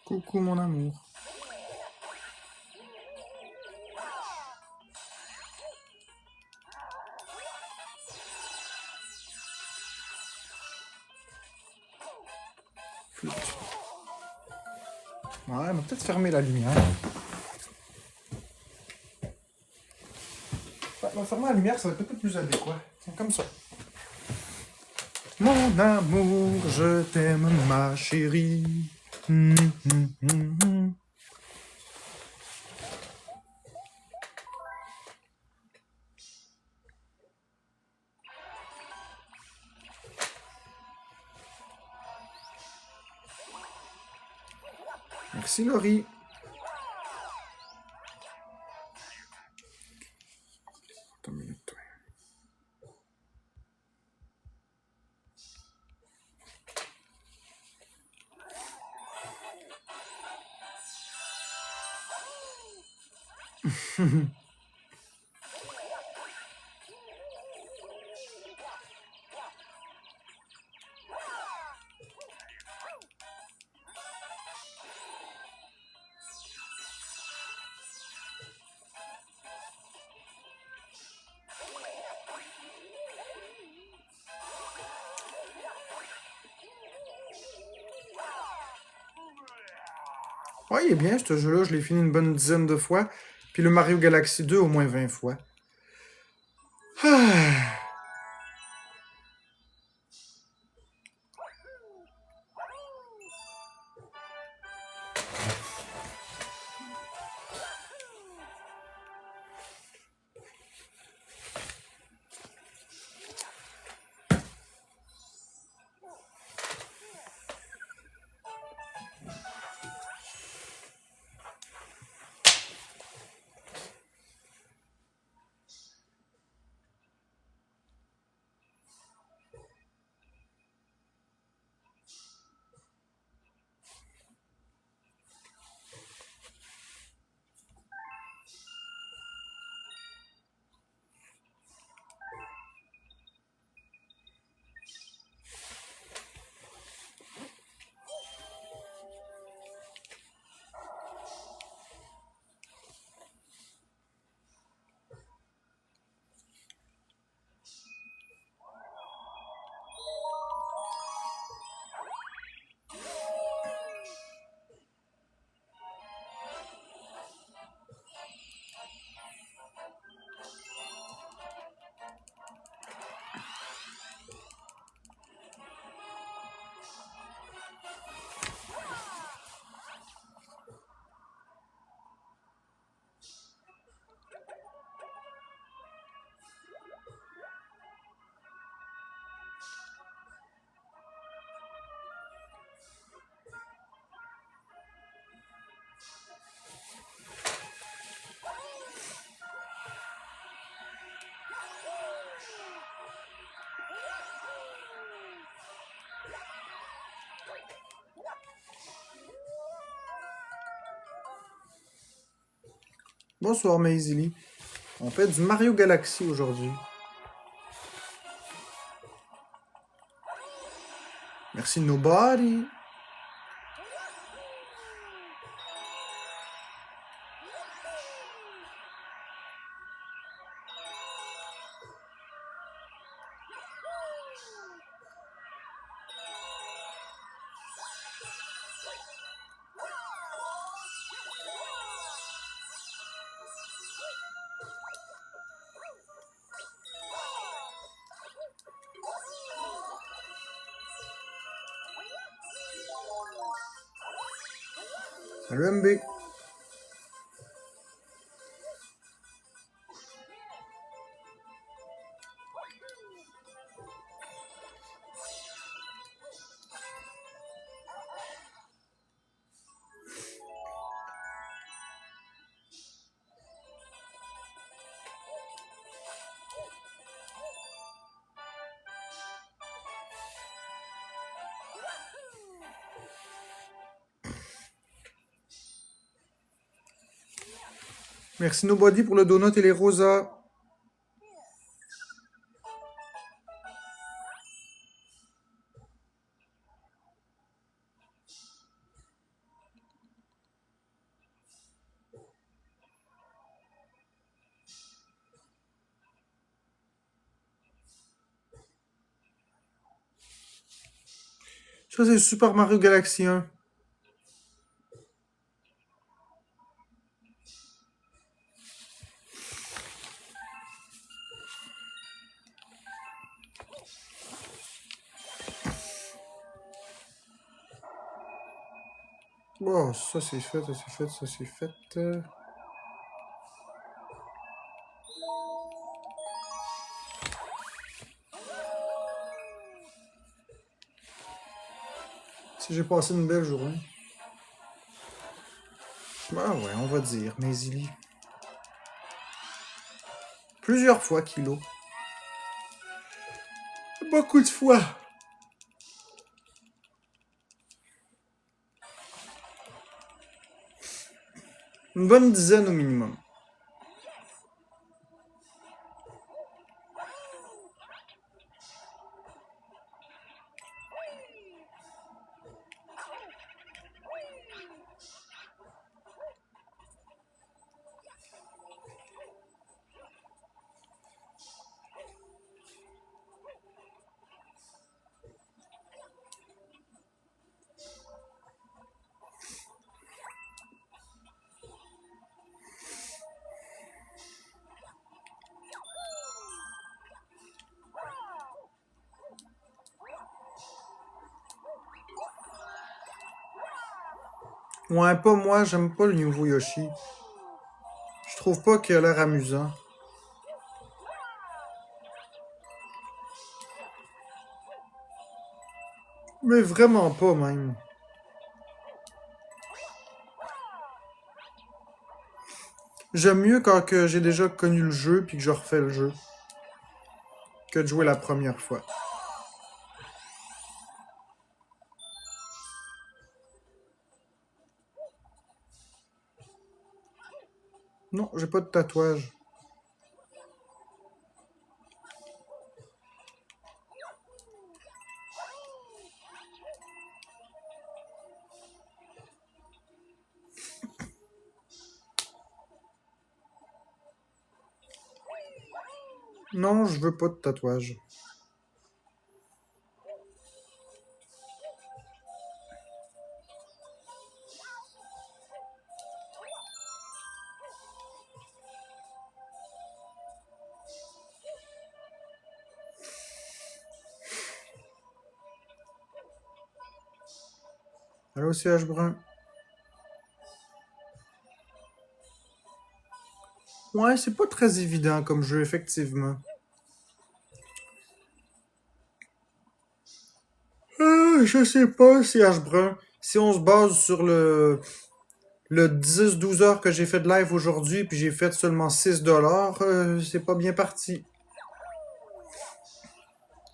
Coucou mon amour. Flûte. Ouais, on va peut-être fermer la lumière. Ouais, on va fermer la lumière, ça va être peut-être plus adéquat. C'est comme ça. Mon amour, je t'aime, ma chérie. Hum, hum, hum, hum. Merci Laurie. Attends une minute. Ouais, il est bien ce jeu-là, je l'ai fini une bonne dizaine de fois. Puis le Mario Galaxy 2 au moins 20 fois. Ah. Bonsoir Maisily. On fait du Mario Galaxy aujourd'hui. Merci Nobody. Salut MB. Merci Nobody pour le donut et les rosas. Ça, c'est Super Mario Galaxy 1. Oh, ça c'est fait, ça c'est fait, ça c'est fait. Si j'ai passé une belle journée. Ah ouais, on va dire, mais il y plusieurs fois kilo. Beaucoup de fois. Une bonne dizaine au minimum. Ouais, pas moi, j'aime pas le nouveau Yoshi. Je trouve pas qu'il a l'air amusant. Mais vraiment pas, même. J'aime mieux quand que j'ai déjà connu le jeu puis que je refais le jeu que de jouer la première fois. Non, j'ai pas de tatouage. Non, je veux pas de tatouage. Allô, CH Brun. Ouais, c'est pas très évident comme jeu, effectivement. Je sais pas, CH Brun. Si on se base sur le 10-12 heures que j'ai fait de live aujourd'hui, puis j'ai fait seulement 6 dollars, c'est pas bien parti.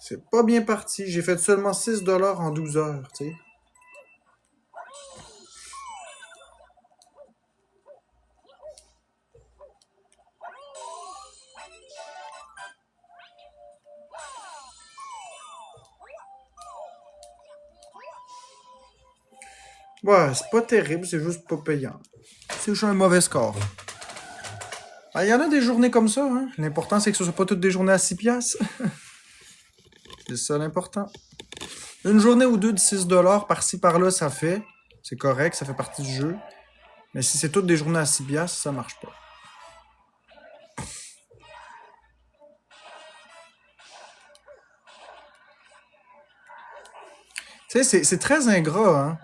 C'est pas bien parti. J'ai fait seulement 6 dollars en 12 heures, tu sais. Ouais, c'est pas terrible, c'est juste pas payant. C'est juste un mauvais score. Ah, il y en a des journées comme ça, hein. L'important, c'est que ce soit pas toutes des journées à 6 piastres. C'est ça l'important. Une journée ou deux de 6 dollars par-ci par-là, ça fait. C'est correct, ça fait partie du jeu. Mais si c'est toutes des journées à 6 piastres, ça marche pas. Tu sais, c'est très ingrat, hein.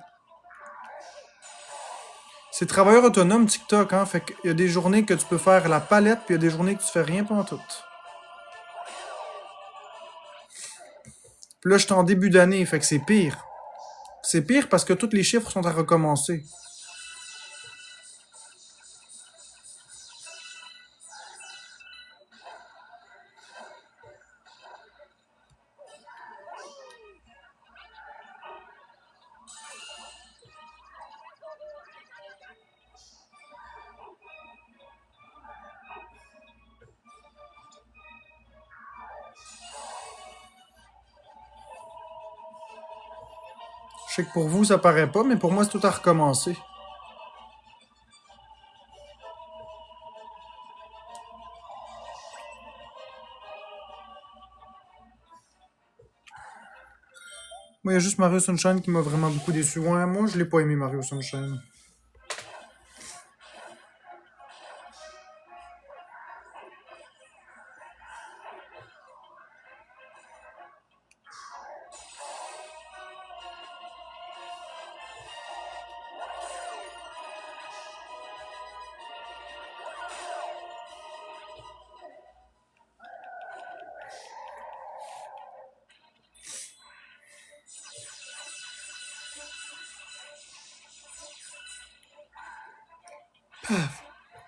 C'est travailleur autonome TikTok, hein. Fait qu'il y a des journées que tu peux faire la palette, puis il y a des journées que tu fais rien pendant tout. Puis là, je suis en début d'année, fait que c'est pire. C'est pire parce que tous les chiffres sont à recommencer. Je sais que pour vous, ça paraît pas, mais pour moi, c'est tout à recommencer. Moi, il y a juste Mario Sunshine qui m'a vraiment beaucoup déçu. Ouais, moi, je l'ai pas aimé, Mario Sunshine.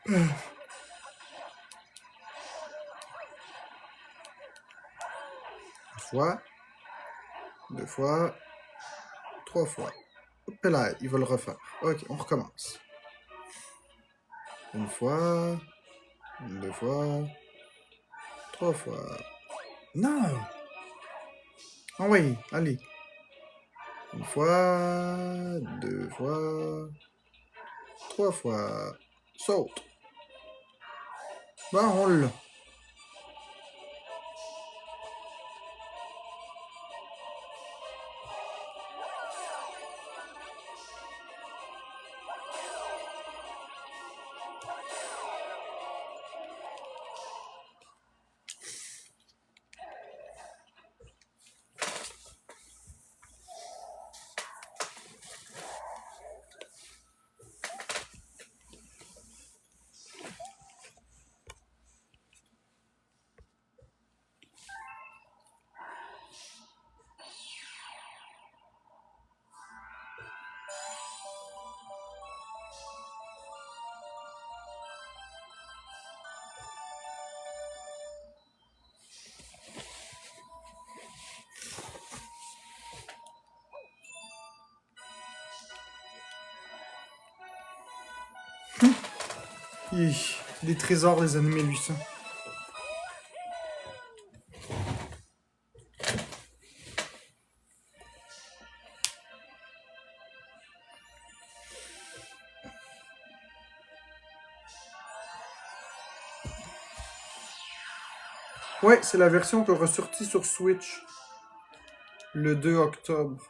Une fois, deux fois, trois fois. Hop là, il va le refaire. Ok, on recommence. Une fois, deux fois, trois fois. Non! Ah oui, allez. Une fois, deux fois, trois fois. Saute. Bon, on l'a. Les trésors des années 1800. Ouais, c'est la version qui est ressortie sur Switch le 2 octobre.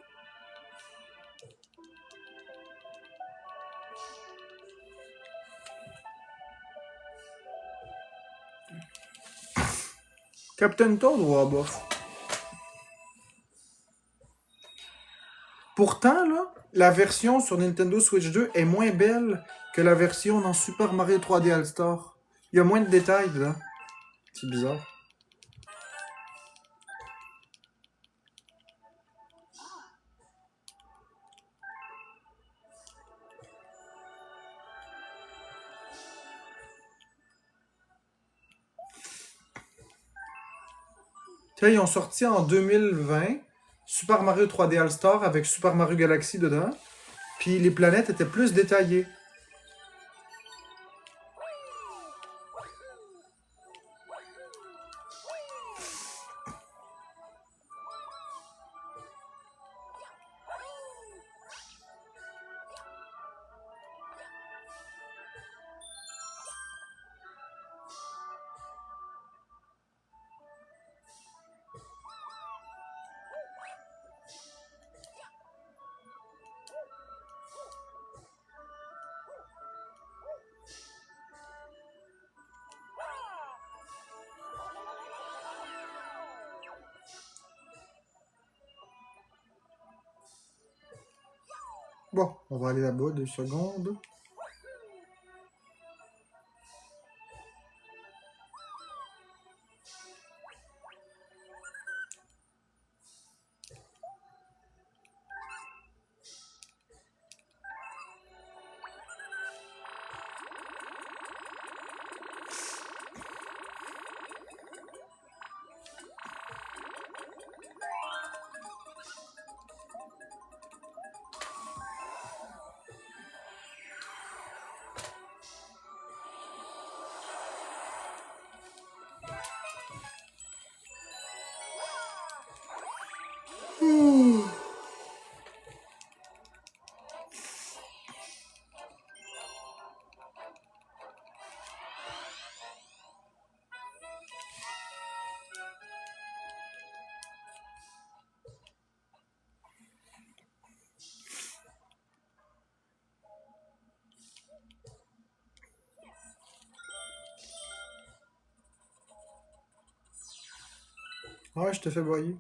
Captain Toad, ouais, bof. Pourtant, là, la version sur Nintendo Switch 2 est moins belle que la version dans Super Mario 3D All-Star. Il y a moins de détails dedans. C'est bizarre. Tu sais, ils ont sorti en 2020 Super Mario 3D All-Star avec Super Mario Galaxy dedans. Puis les planètes étaient plus détaillées. Bon, on va aller là-bas 2 secondes. Ouais, je te fais broyer.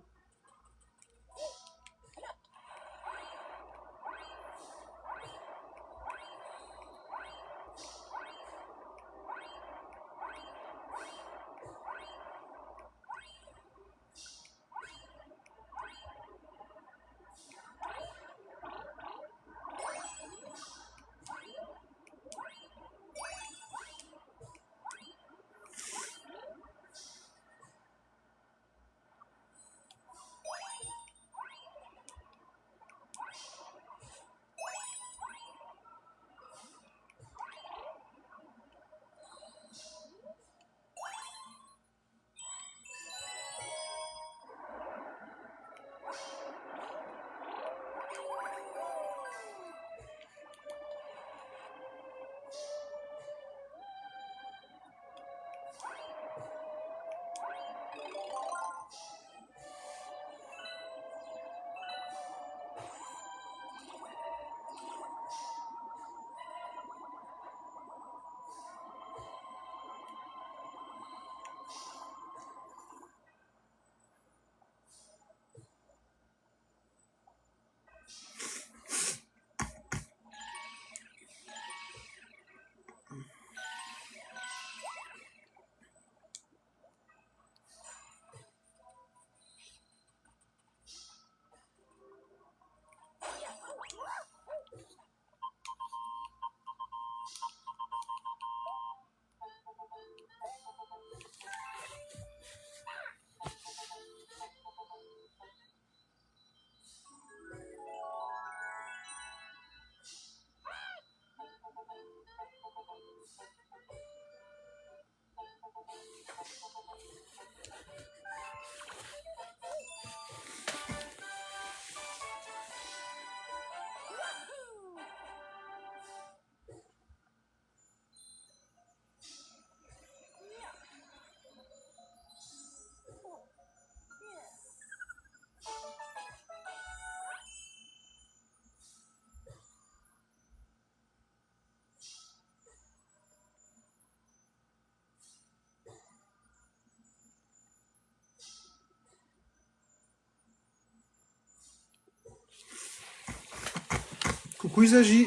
Coucou Isagi.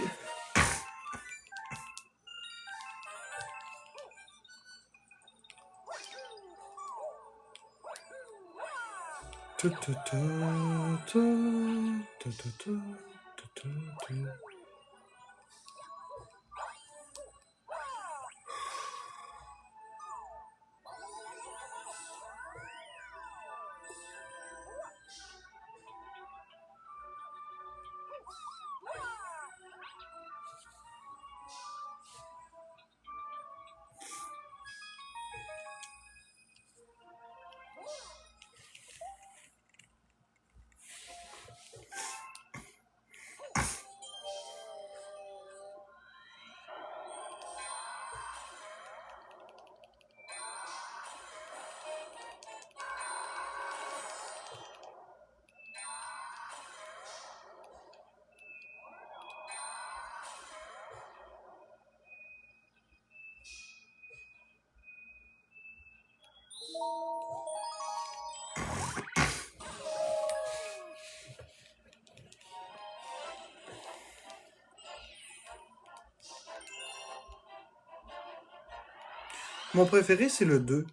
Mon préféré, c'est le 2.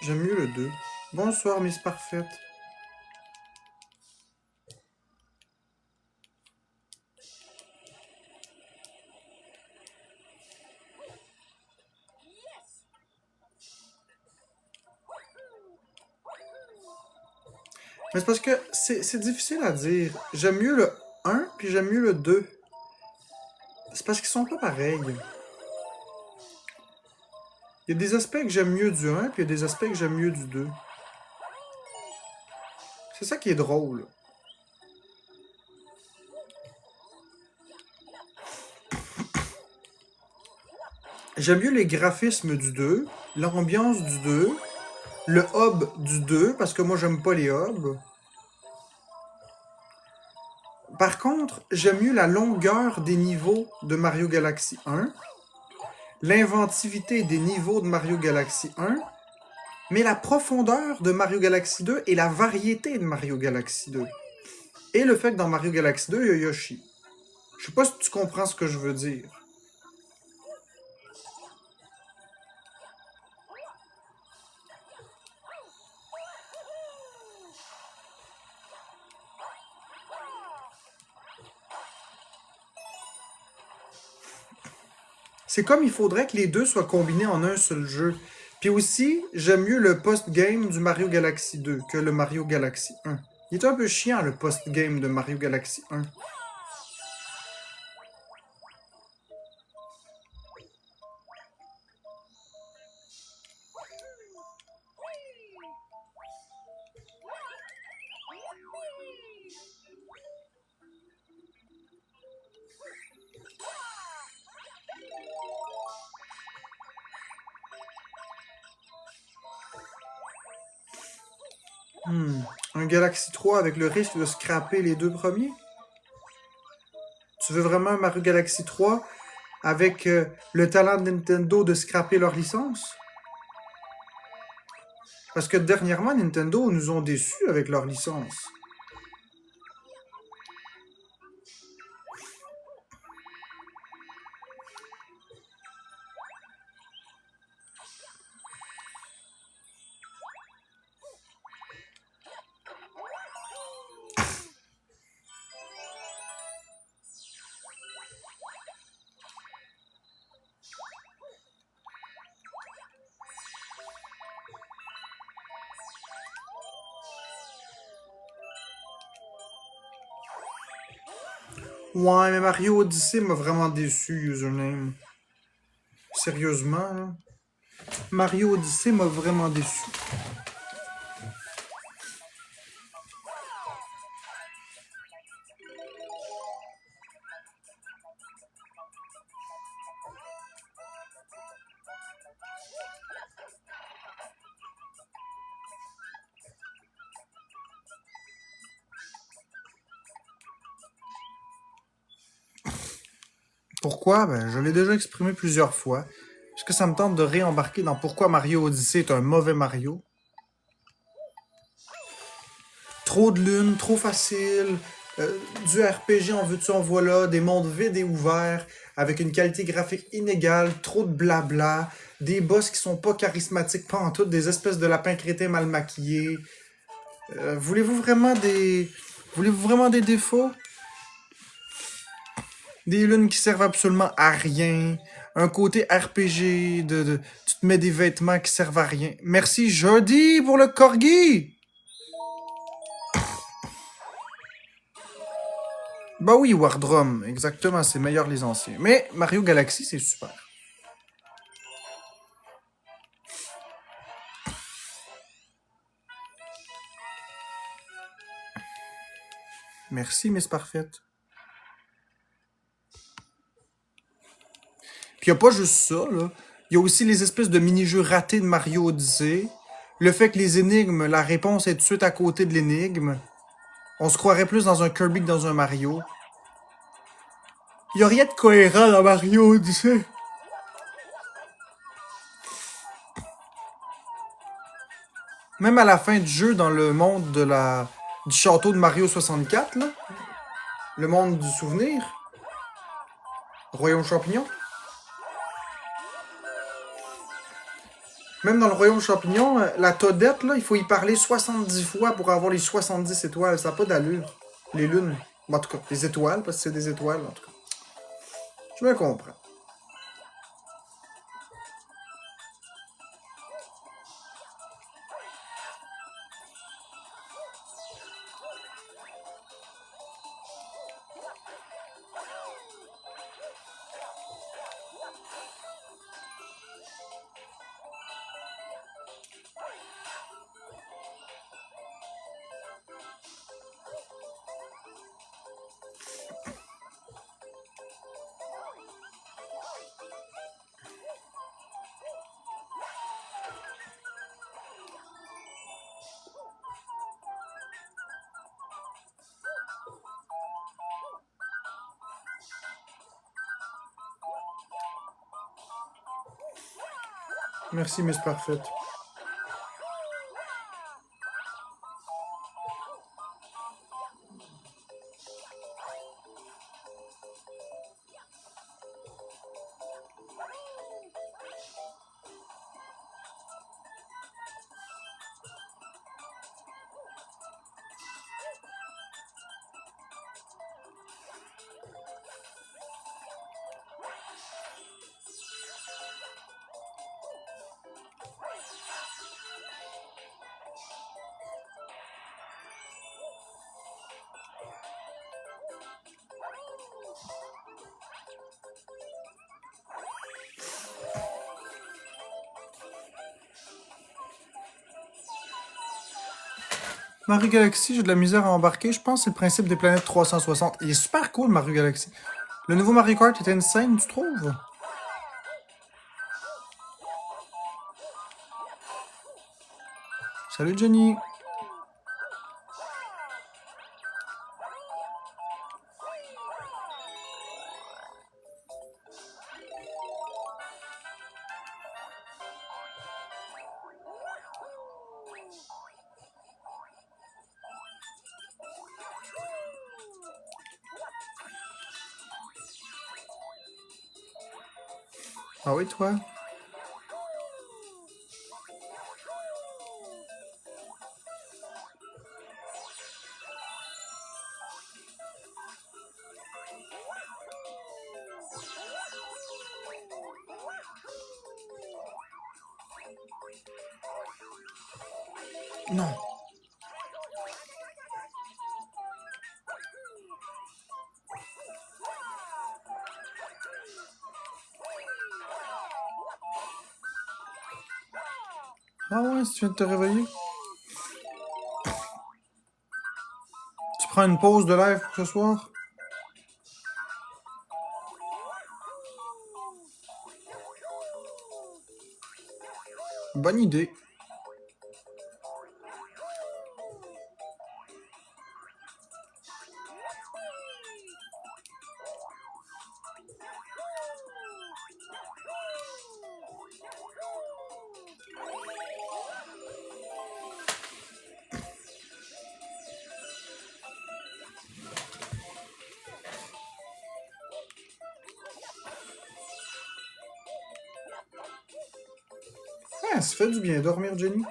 J'aime mieux le 2. Bonsoir, Miss Parfaite. Mais c'est parce que c'est difficile à dire. J'aime mieux le 1, puis j'aime mieux le 2. C'est parce qu'ils sont pas pareils. Il y a des aspects que j'aime mieux du 1, puis il y a des aspects que j'aime mieux du 2. C'est ça qui est drôle. J'aime mieux les graphismes du 2, l'ambiance du 2, le hub du 2, parce que moi j'aime pas les hubs. Par contre, j'aime mieux la longueur des niveaux de Mario Galaxy 1, l'inventivité des niveaux de Mario Galaxy 1, mais la profondeur de Mario Galaxy 2 et la variété de Mario Galaxy 2. Et le fait que dans Mario Galaxy 2, il y a Yoshi. Je sais pas si tu comprends ce que je veux dire. C'est comme il faudrait que les deux soient combinés en un seul jeu. Puis aussi, j'aime mieux le post-game du Mario Galaxy 2 que le Mario Galaxy 1. Il est un peu chiant le post-game de Mario Galaxy 1. Un Galaxy 3 avec le risque de scraper les deux premiers? Tu veux vraiment un Mario Galaxy 3 avec le talent de Nintendo de scraper leur licence? Parce que dernièrement, Nintendo nous ont déçus avec leur licence. Ouais, mais Mario Odyssey m'a vraiment déçu, Username. Sérieusement, là. Mario Odyssey m'a vraiment déçu. Pourquoi? Ben, je l'ai déjà exprimé plusieurs fois. Est-ce que ça me tente de réembarquer dans pourquoi Mario Odyssey est un mauvais Mario? Trop de lunes, trop facile, du RPG en veux-tu en voilà, des mondes vides et ouverts, avec une qualité graphique inégale, trop de blabla, des boss qui sont pas charismatiques, pas en tout, des espèces de lapins crétins mal maquillés. Voulez-vous vraiment des... Voulez-vous vraiment des défauts? Des lunes qui servent absolument à rien. Un côté RPG tu te mets des vêtements qui servent à rien. Merci Jody pour le corgi! Bah oui, Wardrum, exactement, c'est meilleur les anciens. Mais Mario Galaxy, c'est super. Merci, Miss Parfaite. Puis y a pas juste ça, là. Il y a aussi les espèces de mini-jeux ratés de Mario Odyssey. Le fait que les énigmes, la réponse est tout de suite à côté de l'énigme. On se croirait plus dans un Kirby que dans un Mario. Y a rien de cohérent dans Mario Odyssey. Même à la fin du jeu, dans le monde du château de Mario 64, là, le monde du souvenir, Royaume Champignon. Même dans le Royaume Champignon, la Toadette, là, il faut y parler 70 fois pour avoir les 70 étoiles. Ça n'a pas d'allure. Les lunes. En tout cas, les étoiles, parce que c'est des étoiles, en tout cas. Je me comprends. Merci, Miss Parfaite. Mario Galaxy, j'ai de la misère à embarquer. Je pense que c'est le principe des planètes 360. Il est super cool, Mario Galaxy. Le nouveau Mario Kart est insane, tu trouves? Salut Jenny. Ah oui, toi? Non. Ah ouais, si tu viens de te réveiller. Tu prends une pause de live pour ce soir? Bonne idée. Ah, ça fait du bien dormir, Jenny.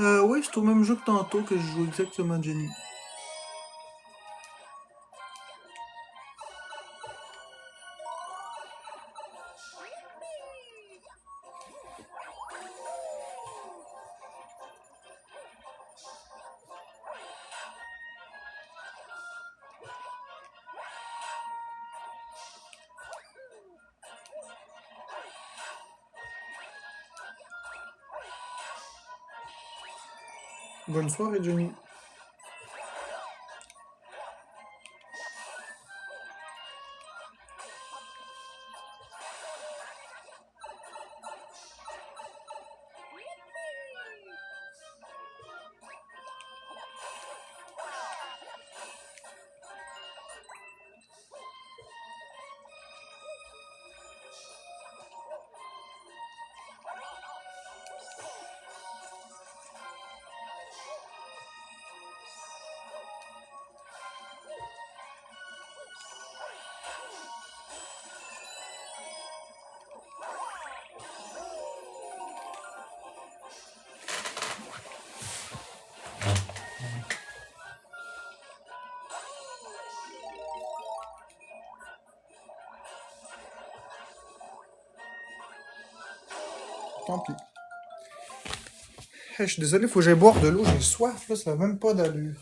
Oui, c'est au même jeu que tantôt que je joue exactement, Jenny. Bonne soirée, Jenny. Tant pis. Hey, je suis désolé, faut que j'aille boire de l'eau. J'ai soif, là, ça n'a même pas d'allure.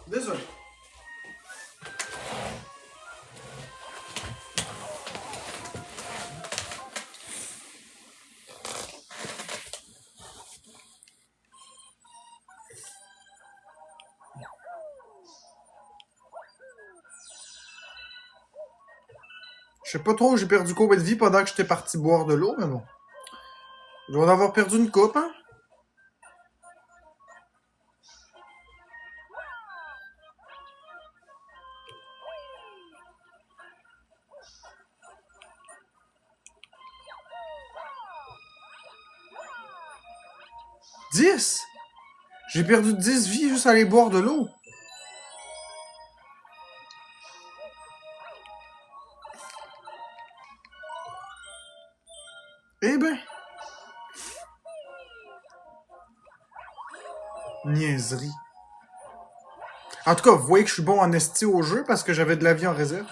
Désolé. Je sais pas trop où j'ai perdu combien de vie pendant que j'étais parti boire de l'eau, mais bon. Je dois en avoir perdu une coupe, hein? « 10! J'ai perdu 10 vies juste à aller boire de l'eau. Eh ben. Niaiserie. En tout cas, vous voyez que je suis bon en esti au jeu parce que j'avais de la vie en réserve.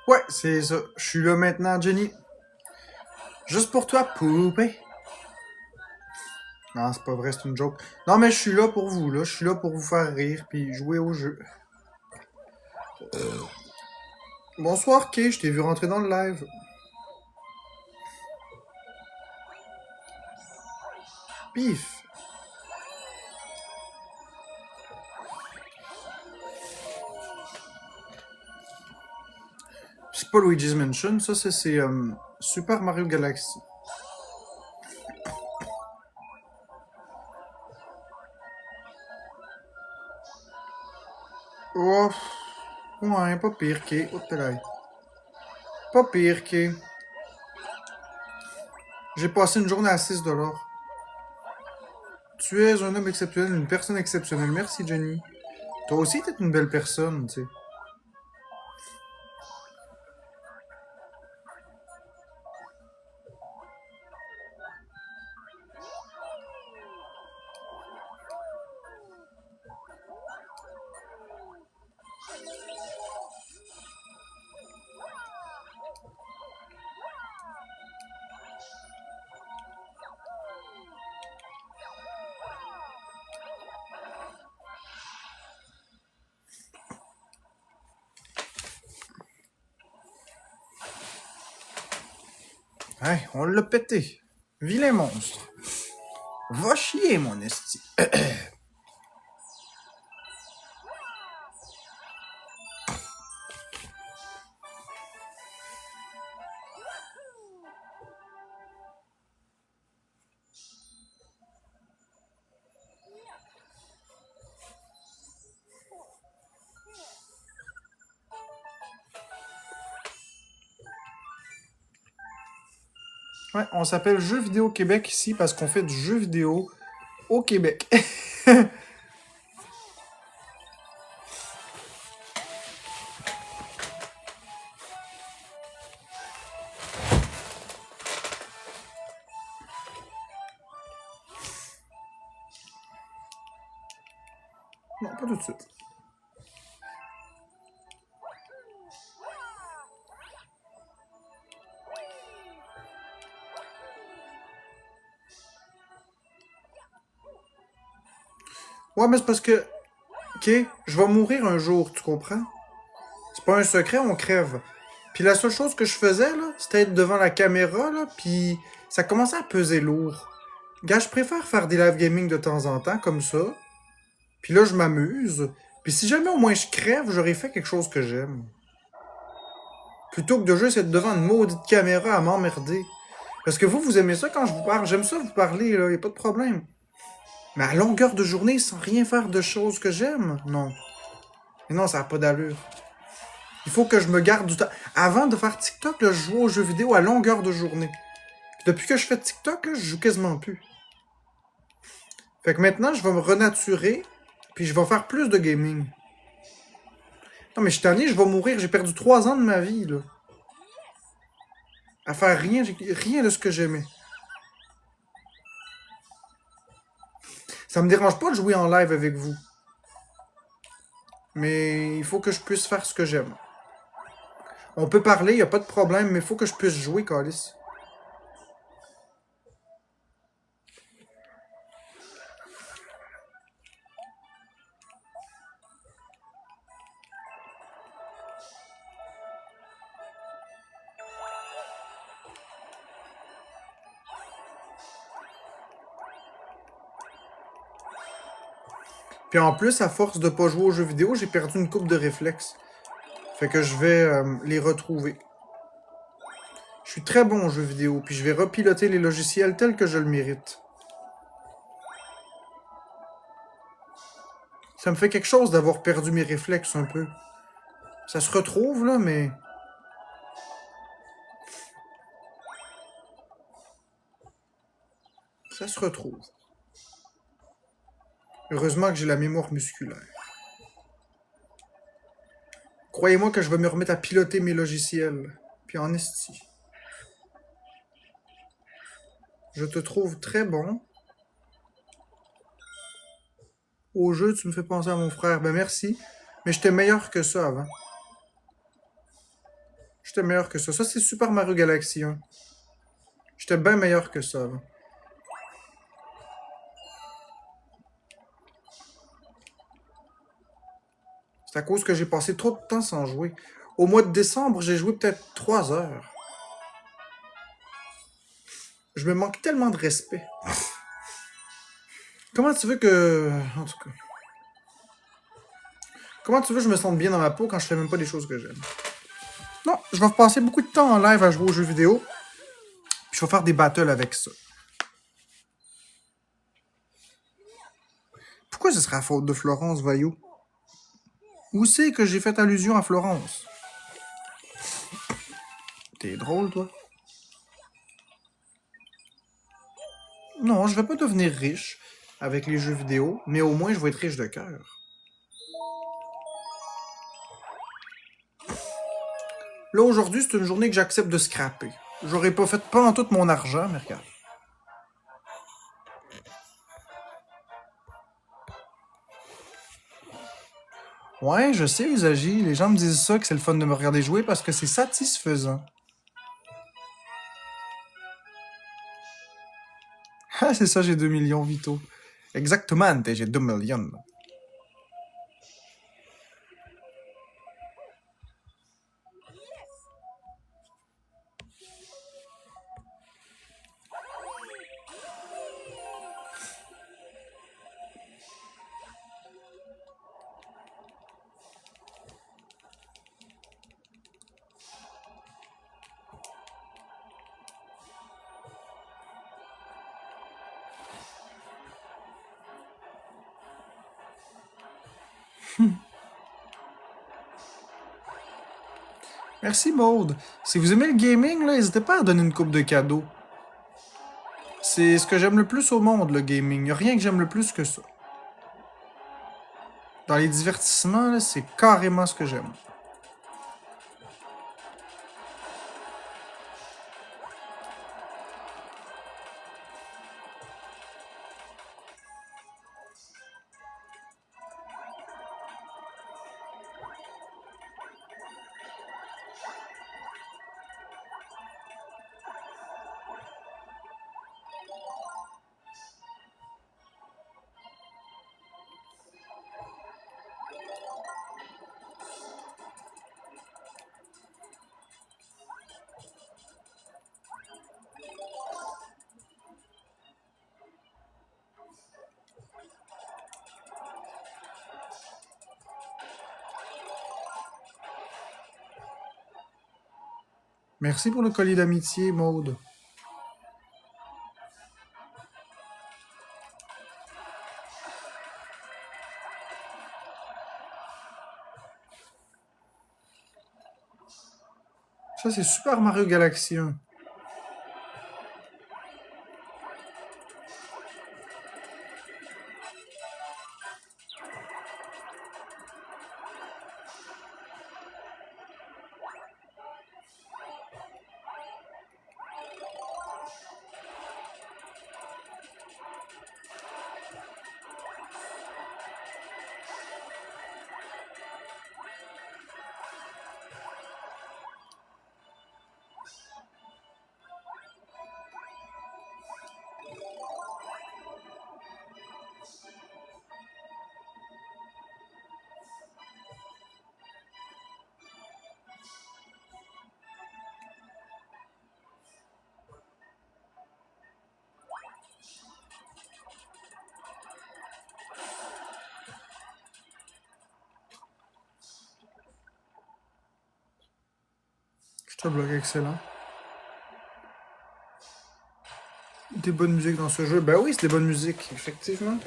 Ouais, c'est ça. Je suis là maintenant, Jenny. Juste pour toi, poupée. Non, c'est pas vrai, c'est une joke. Non, mais je suis là pour vous, là. Je suis là pour vous faire rire puis jouer au jeu. Bonsoir, Kay. Je t'ai vu rentrer dans le live. Pif. C'est pas Luigi's Mansion, ça, c'est Super Mario Galaxy. Oh, ouais, pas pire, Kay. Oh, pas pire, Kay. J'ai passé une journée à 6 $. Tu es un homme exceptionnel, une personne exceptionnelle. Merci, Jenny. Toi aussi, t'es une belle personne, tu sais. Hey, on l'a pété. Vilain monstre. Va chier, mon esti. Ouais, on s'appelle Jeux vidéo Québec ici parce qu'on fait du jeu vidéo au Québec. Non, pas tout de suite. Ouais, mais c'est parce que, ok, je vais mourir un jour, tu comprends? C'est pas un secret, on crève. Puis la seule chose que je faisais, là, c'était être devant la caméra, là, puis ça commençait à peser lourd. Gars, je préfère faire des live gaming de temps en temps, comme ça. Puis là, je m'amuse. Puis si jamais au moins je crève, j'aurais fait quelque chose que j'aime. Plutôt que de juste être devant une maudite caméra à m'emmerder. Parce que vous aimez ça quand je vous parle. J'aime ça vous parler, là, y a pas de problème. Mais à longueur de journée, sans rien faire de choses que j'aime, non. Mais non, ça n'a pas d'allure. Il faut que je me garde du temps. Avant de faire TikTok, là, je jouais aux jeux vidéo à longueur de journée. Puis depuis que je fais TikTok, là, je joue quasiment plus. Fait que maintenant, je vais me renaturer, puis je vais faire plus de gaming. Non, mais je suis tanné, je vais mourir. J'ai perdu 3 ans de ma vie, là. À faire rien de ce que j'aimais. Ça me dérange pas de jouer en live avec vous. Mais il faut que je puisse faire ce que j'aime. On peut parler, y a pas de problème, mais il faut que je puisse jouer, Calis. Puis en plus, à force de pas jouer aux jeux vidéo, j'ai perdu une coupe de réflexes. Fait que je vais les retrouver. Je suis très bon aux jeux vidéo, puis je vais repiloter les logiciels tels que je le mérite. Ça me fait quelque chose d'avoir perdu mes réflexes un peu. Ça se retrouve, là, mais... Ça se retrouve. Heureusement que j'ai la mémoire musculaire. Croyez-moi que je vais me remettre à piloter mes logiciels. Puis en esti. Je te trouve très bon. Au jeu, tu me fais penser à mon frère. Ben merci. Mais j'étais meilleur que ça avant. J'étais meilleur que ça. Ça, c'est Super Mario Galaxy 1. J'étais bien meilleur que ça avant. C'est à cause que j'ai passé trop de temps sans jouer. Au mois de décembre, j'ai joué peut-être 3 heures. Je me manque tellement de respect. Comment tu veux que... En tout cas... Comment tu veux que je me sente bien dans ma peau quand je fais même pas des choses que j'aime? Non, je vais passer beaucoup de temps en live à jouer aux jeux vidéo. Puis je vais faire des battles avec ça. Pourquoi ce serait la faute de Florence Vaillot? Où c'est que j'ai fait allusion à Florence? T'es drôle, toi. Non, je vais pas devenir riche avec les jeux vidéo, mais au moins je vais être riche de cœur. Là, aujourd'hui, c'est une journée que j'accepte de scraper. J'aurais pas fait pas en tout mon argent, mais regarde. Ouais, je sais, Usagi. Les gens me disent ça, que c'est le fun de me regarder jouer parce que c'est satisfaisant. Ah, c'est ça, j'ai 2 millions, Vito. Exactement, j'ai 2 millions. Merci, Maude. Si vous aimez le gaming, là, n'hésitez pas à donner une coupe de cadeaux. C'est ce que j'aime le plus au monde, le gaming. Y a rien que j'aime le plus que ça. Dans les divertissements, là, c'est carrément ce que j'aime. Merci pour le collier d'amitié, Maude. Ça, c'est Super Mario Galaxy 1. Ce bloc excellent. Des bonnes musiques dans ce jeu. Ben oui, c'est des bonnes musiques, effectivement.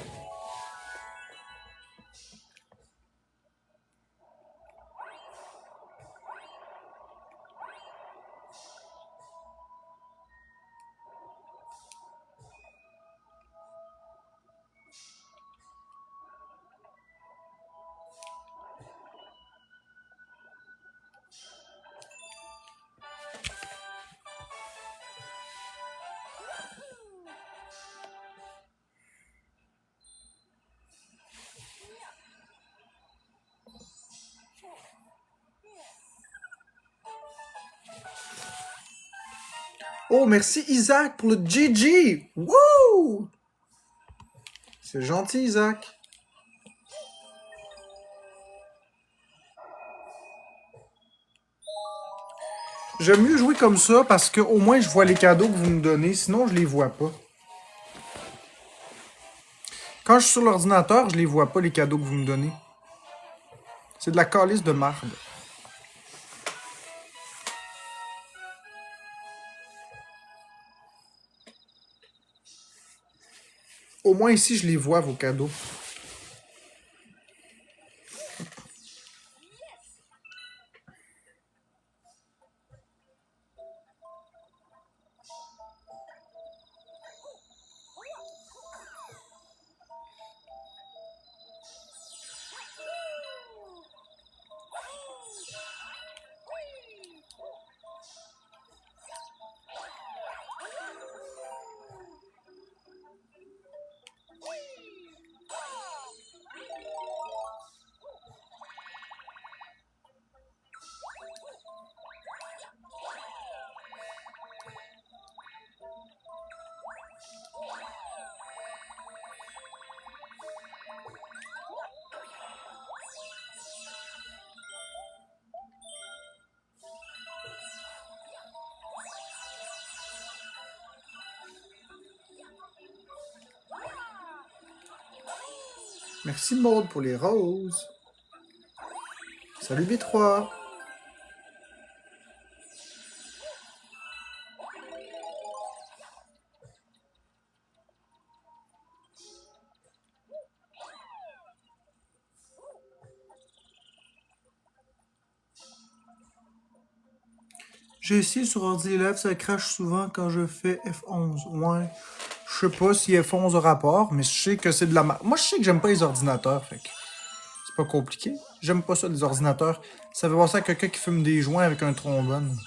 Oh, merci Isaac pour le GG! Wouh! C'est gentil, Isaac. J'aime mieux jouer comme ça parce que au moins je vois les cadeaux que vous me donnez, sinon je les vois pas. Quand je suis sur l'ordinateur, je les vois pas les cadeaux que vous me donnez. C'est de la calice de marde. Au moins ici, je les vois, vos cadeaux. Merci Maud pour les roses. Salut B3. J'ai essayé sur ordi élève, ça crache souvent quand je fais F11. Ouais. Je sais pas si F11 a rapport, mais je sais que c'est de la Moi, je sais que j'aime pas les ordinateurs, fait que c'est pas compliqué. J'aime pas ça, les ordinateurs. Ça fait penser à quelqu'un qui fume des joints avec un trombone.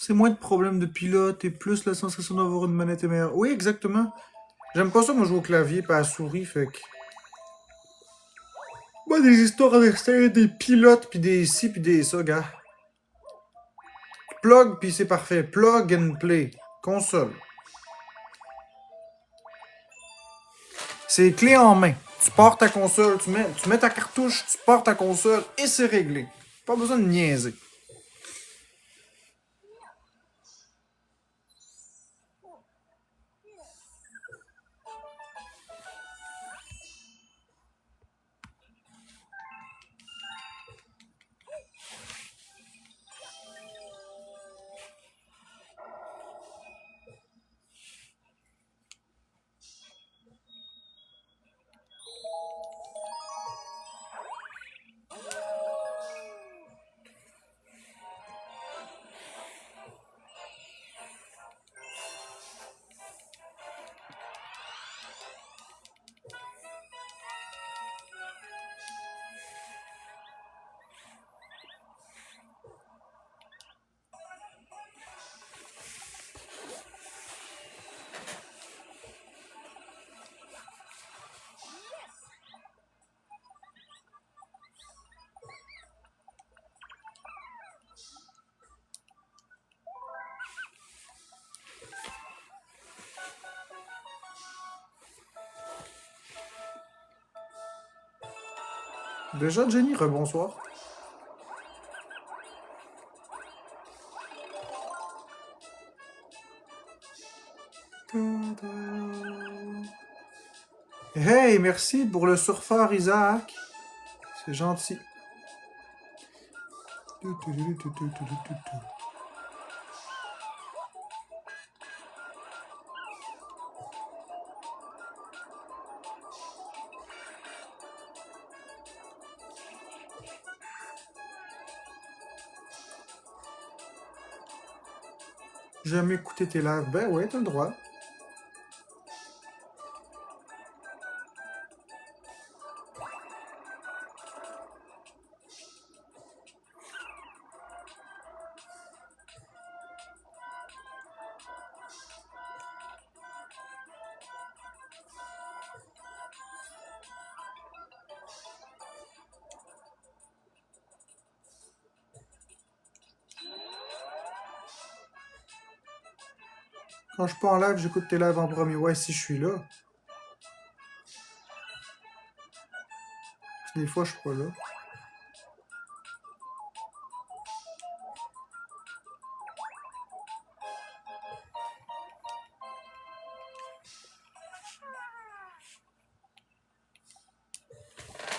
C'est moins de problèmes de pilote et plus la sensation d'avoir une manette est meilleure. Oui, exactement. J'aime pas ça, moi, jouer au clavier pas à la souris, fait que... Moi, des histoires avec ça, des pilotes, puis des ci, puis des ça, gars. Plug, puis c'est parfait. Plug and play. Console. C'est clé en main. Tu pars ta console, tu mets ta cartouche, tu pars ta console, et c'est réglé. Pas besoin de niaiser. Déjà, Jenny, rebonsoir. Hey, merci pour le surfeur, Isaac. C'est gentil. J'aime écouter tes lives. Ben ouais, t'as le droit. Quand je suis pas en live, j'écoute tes lives en premier. Ouais, si je suis là. Des fois, je suis pas là.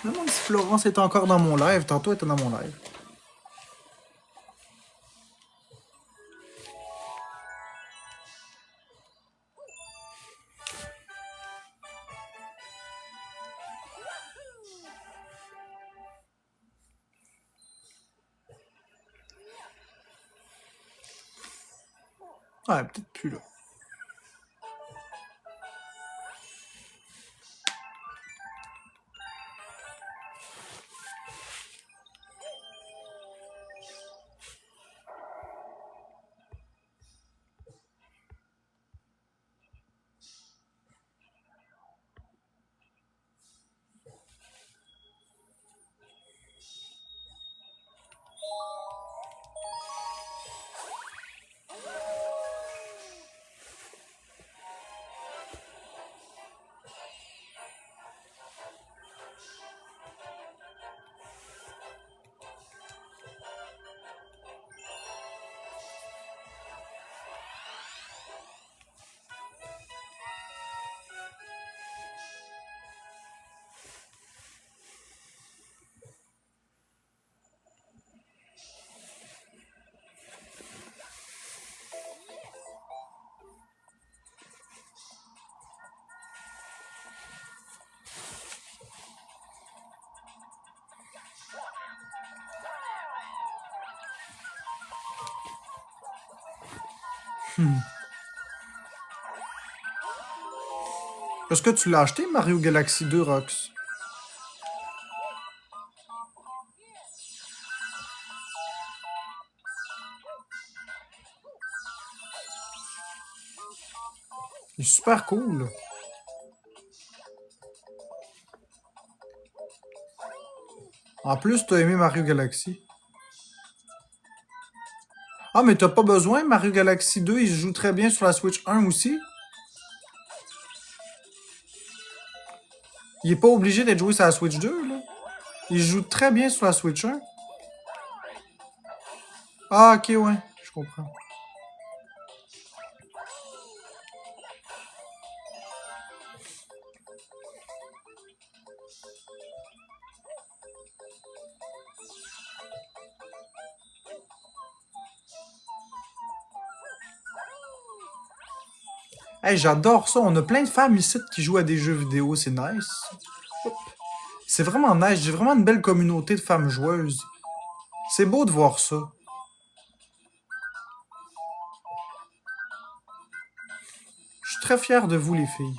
Je me demande si Florence est encore dans mon live. Tantôt, elle était dans mon live. Ouais, peut-être plus là. Est-ce que tu l'as acheté, Mario Galaxy 2, Rox? Il est super cool. En plus, t'as aimé Mario Galaxy. Ah, mais t'as pas besoin, Mario Galaxy 2, il se joue très bien sur la Switch 1 aussi. Il est pas obligé d'être joué sur la Switch 2, là. Il se joue très bien sur la Switch 1. Ah, ok, ouais, je comprends. Hey, j'adore ça. On a plein de femmes ici qui jouent à des jeux vidéo, c'est nice. C'est vraiment nice. J'ai vraiment une belle communauté de femmes joueuses. C'est beau de voir ça. Je suis très fier de vous, les filles.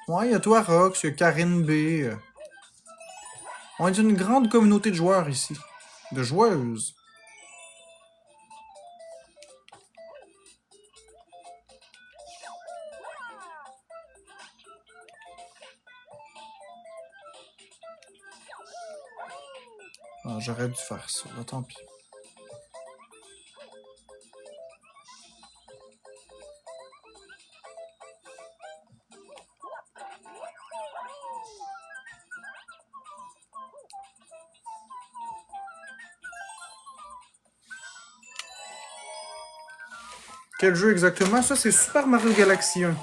Ouais, il y a toi, Rox, il y a Karine B. On est une grande communauté de joueurs ici. De joueuses. Ah, j'aurais dû faire ça, là, tant pis. Quel jeu exactement? Ça, c'est Super Mario Galaxy 1.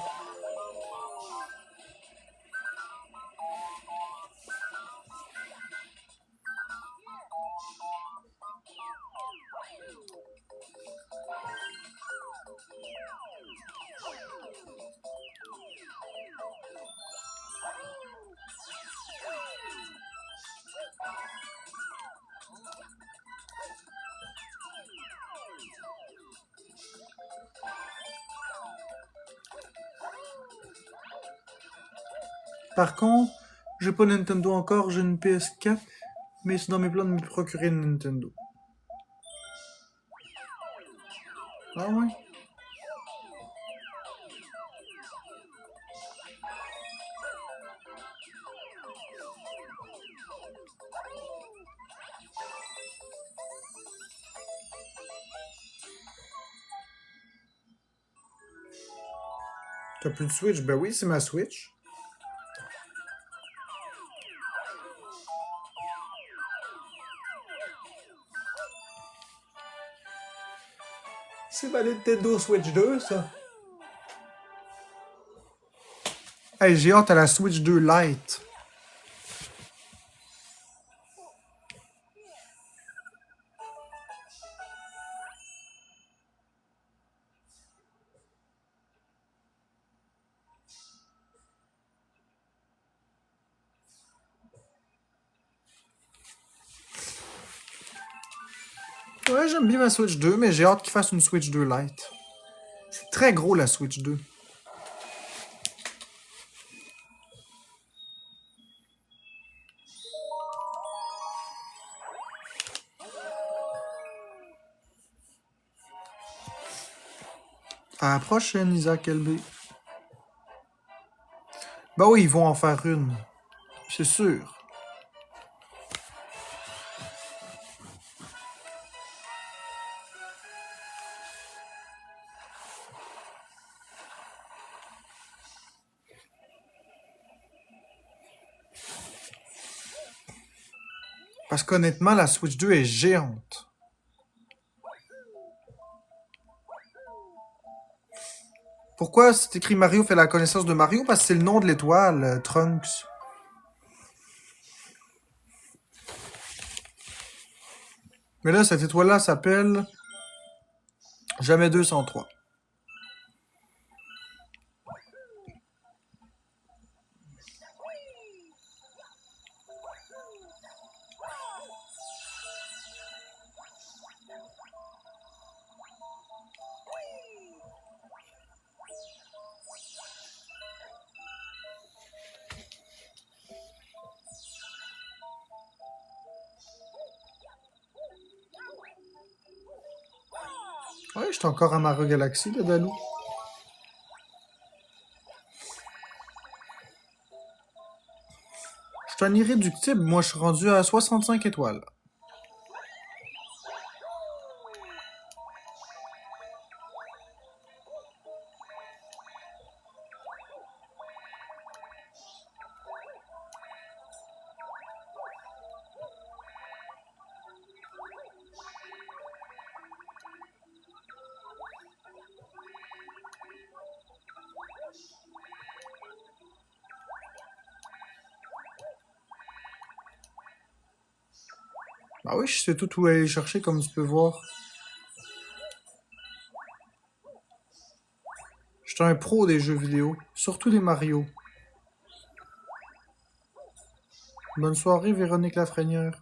Par contre, j'ai pas Nintendo encore, j'ai une PS4, mais c'est dans mes plans de me procurer une Nintendo. Ah ouais? T'as plus de Switch? Ben oui, c'est ma Switch. C'est ma Nintendo Switch 2, ça. Hey, j'ai hâte à la Switch 2 Lite. Ouais, j'aime bien ma Switch 2, mais j'ai hâte qu'il fasse une Switch 2 Lite. C'est très gros, la Switch 2. À la prochaine, Isaac LB. Bah oui, ils vont en faire une. C'est sûr. Parce qu'honnêtement, la Switch 2 est géante. Pourquoi c'est écrit Mario fait la connaissance de Mario? Parce que c'est le nom de l'étoile, Trunks. Mais là, cette étoile-là s'appelle Jamais 203. Ouais, j'étais encore à Mario Galaxy, le Dalou. Je suis un irréductible, moi je suis rendu à 65 étoiles. Bah oui, je sais tout où aller chercher, comme tu peux voir. Je suis un pro des jeux vidéo, surtout les Mario. Bonne soirée, Véronique Lafrenière.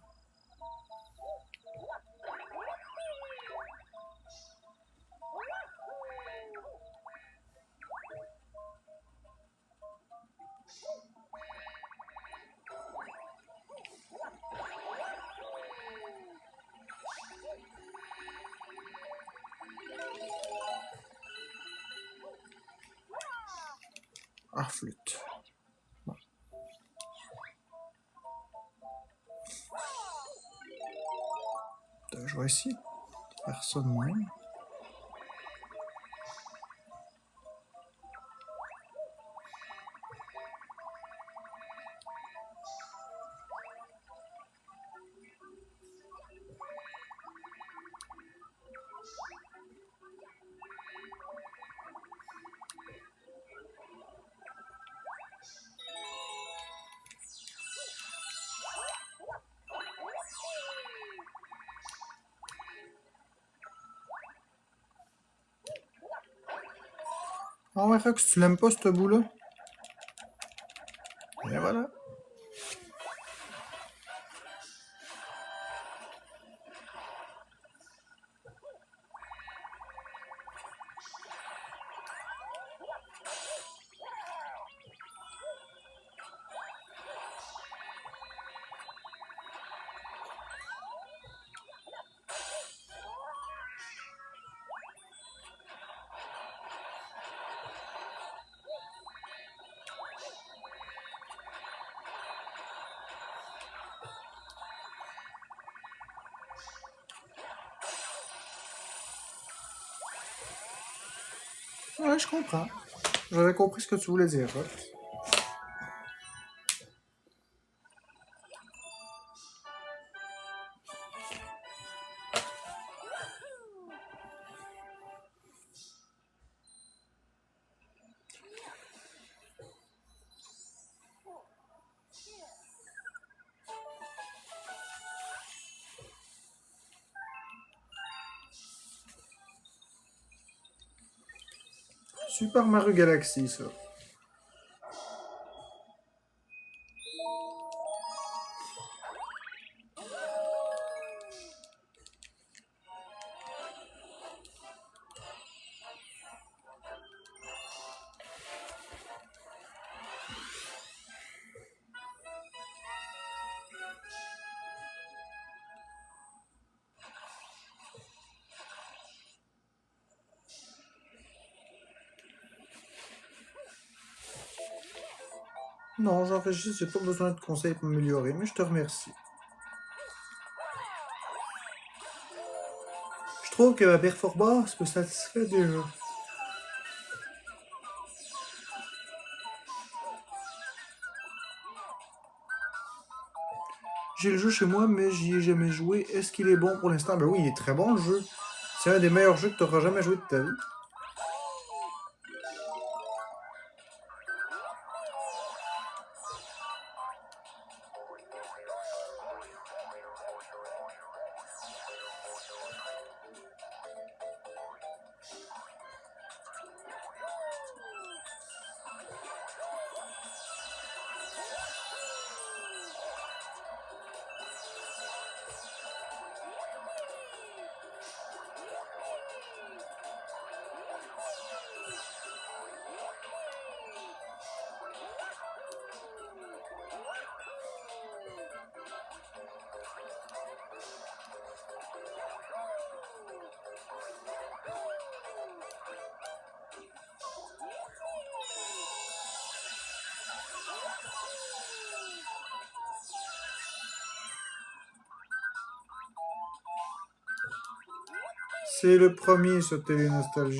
Ah, flûte. Bon. Je vais essayer de faire ça de même. Ah ouais, Rox, tu l'aimes pas, ce bout-là? Et voilà. Ouais, je comprends. J'avais compris ce que tu voulais dire, Rox. Super Mario Galaxy, ça. Non, j'enregistre, j'ai pas besoin de conseils pour m'améliorer, mais je te remercie. Je trouve que ma performance me satisfait déjà. J'ai le jeu chez moi, mais j'y ai jamais joué. Est-ce qu'il est bon pour l'instant? Ben oui, il est très bon le jeu. C'est un des meilleurs jeux que tu auras jamais joué de ta vie. C'est le premier, ce Télé Nostalgie.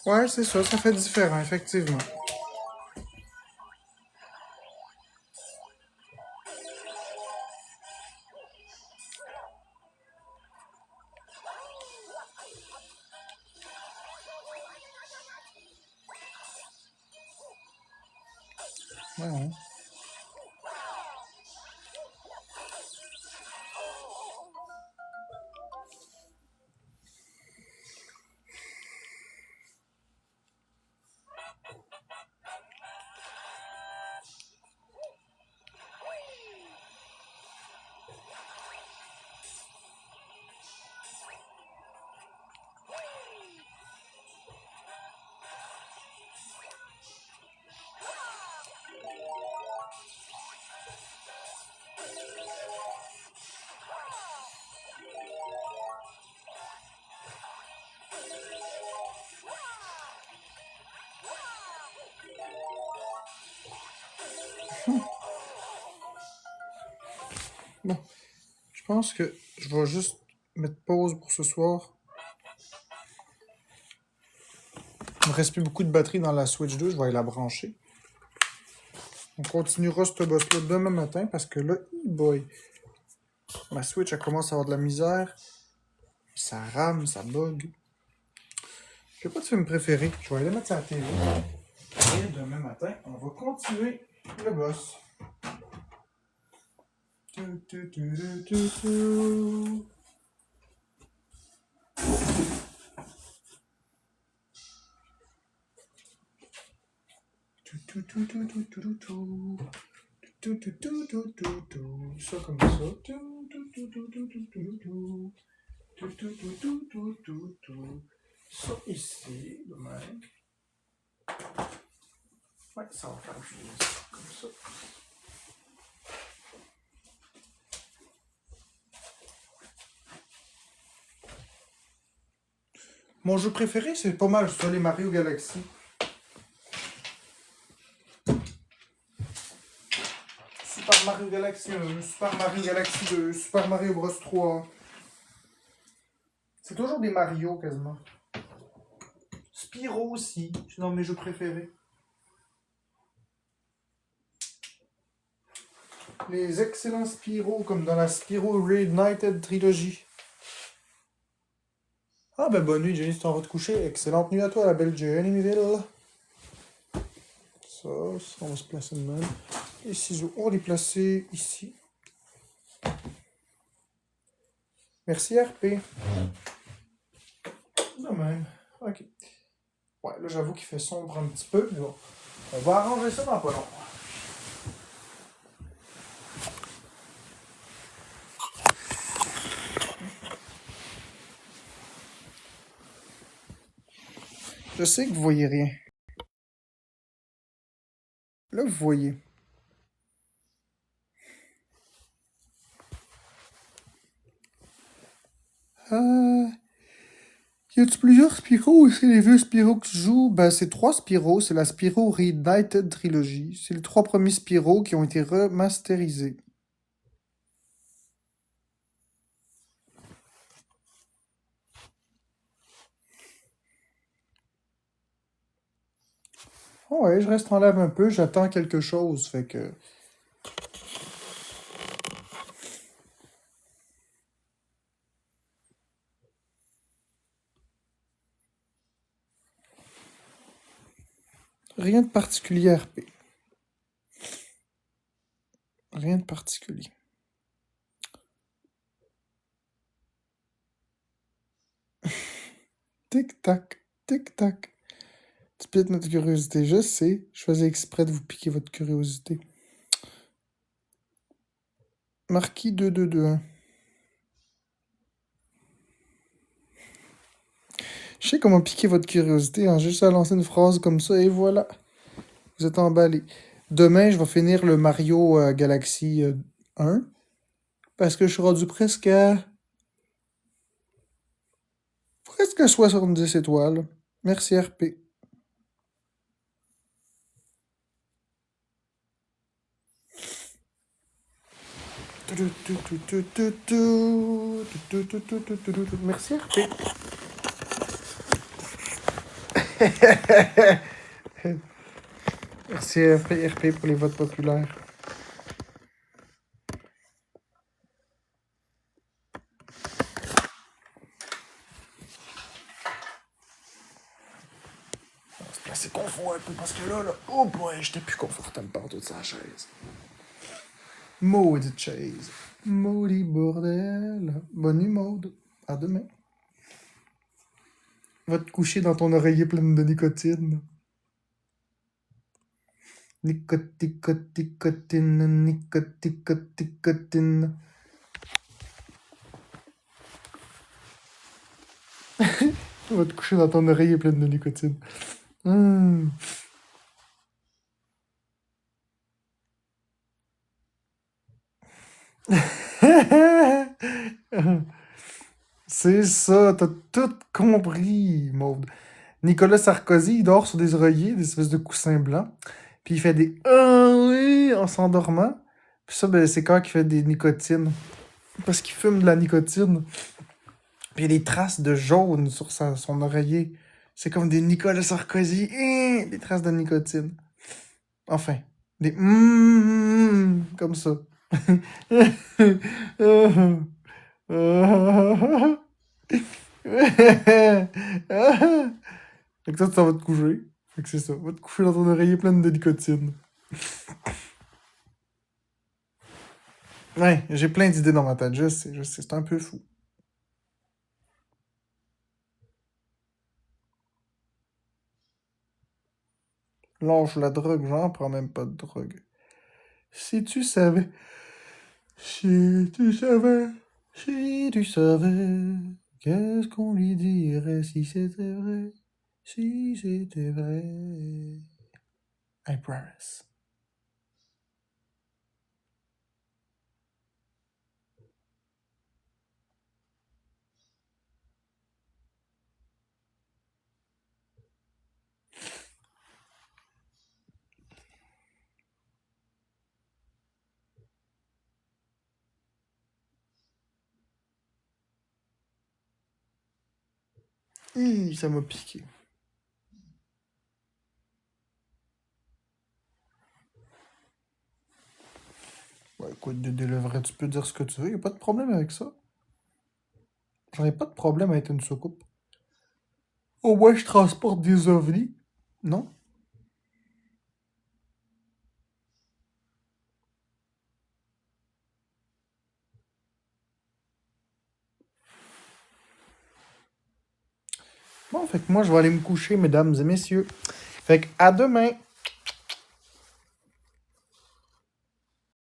Ouais, c'est ça fait différent, effectivement. Ouais. Bon, je pense que je vais juste mettre pause pour ce soir. Il me reste plus beaucoup de batterie dans la Switch 2, je vais aller la brancher. On continuera ce boss-là demain matin parce que là, boy, ma Switch elle commence à avoir de la misère. Ça rame, ça bug. Je sais pas de film préféré. Je vais aller mettre ça à la télé. Et demain matin, on va continuer le boss. Ça comme ça. Ça ici, de même. Ouais, ça va faire comme ça. Mon jeu préféré, c'est pas mal ça, les Mario Galaxy. Super Mario Galaxy 1, Super Mario Galaxy 2, Super Mario Bros 3. C'est toujours des Mario quasiment. Spyro aussi, c'est dans mes jeux préférés. Les excellents Spyro, comme dans la Spyro Reignited Trilogy. Ah ben bonne nuit Jenny, tu t'en vas te coucher. Excellente nuit à toi la belle Jennyville. Ça, on va se placer de même. Les ciseaux, on va les placer ici. Merci RP. De même. Ok. Ouais, là j'avoue qu'il fait sombre un petit peu, mais bon. On va arranger ça dans pas long. Je sais que vous voyez rien. Là, vous voyez. Y a-tu plusieurs Spyro ou c'est les vieux Spyro que tu joues? Ben, c'est 3 Spyro. C'est la Spyro Reignited Trilogy. C'est les 3 premiers Spyro qui ont été remasterisés. Oh ouais, je reste en live un peu. J'attends quelque chose. Fait que. Rien de particulier, RP. Rien de particulier. Tic-tac, tic-tac. Tu piques notre curiosité, je sais. Je faisais exprès de vous piquer votre curiosité. Marquis 2221. Je sais comment piquer votre curiosité, hein. Juste à lancer une phrase comme ça, et voilà. Vous êtes emballé. Demain, je vais finir le Mario Galaxy 1. Parce que je suis rendu presque à 70 étoiles. Merci RP. Merci RP. Merci RP pour les votes populaires. On va se placer confort un peu parce que là, oh boy, j'étais plus confortable par toute sa chaise. Maudite chaise. Maudit bordel. Bonne nuit, Maude. À demain. Va te coucher dans ton oreiller plein de nicotine. Nicotine, nicotine. Va te coucher dans ton oreiller plein de nicotine. C'est ça, t'as tout compris, Maude. Nicolas Sarkozy, il dort sur des oreillers, des espèces de coussins blancs. Puis il fait des ah oui en s'endormant. Puis ça, ben, c'est quand il fait des nicotines. Parce qu'il fume de la nicotine. Puis il y a des traces de jaune sur son oreiller. C'est comme des Nicolas Sarkozy. Des traces de nicotine. Enfin, des comme ça. Fait que ça va te coucher. Fait que c'est ça. Va te coucher dans ton oreiller plein de nicotine. Ouais, j'ai plein d'idées dans ma tête. Je sais, c'est un peu fou. Lâche la drogue, j'en prends même pas de drogue. Si tu savais, si tu savais, si tu savais, qu'est-ce qu'on lui dirait si c'était vrai, si c'était vrai. I promise. Ça m'a piqué. Ouais, écoute, Dédé Levret, tu peux dire ce que tu veux, y a pas de problème avec ça. J'en ai pas de problème à être une soucoupe. Au moins, je transporte des ovnis. Non? Bon, fait que moi, je vais aller me coucher, mesdames et messieurs. Fait que à demain!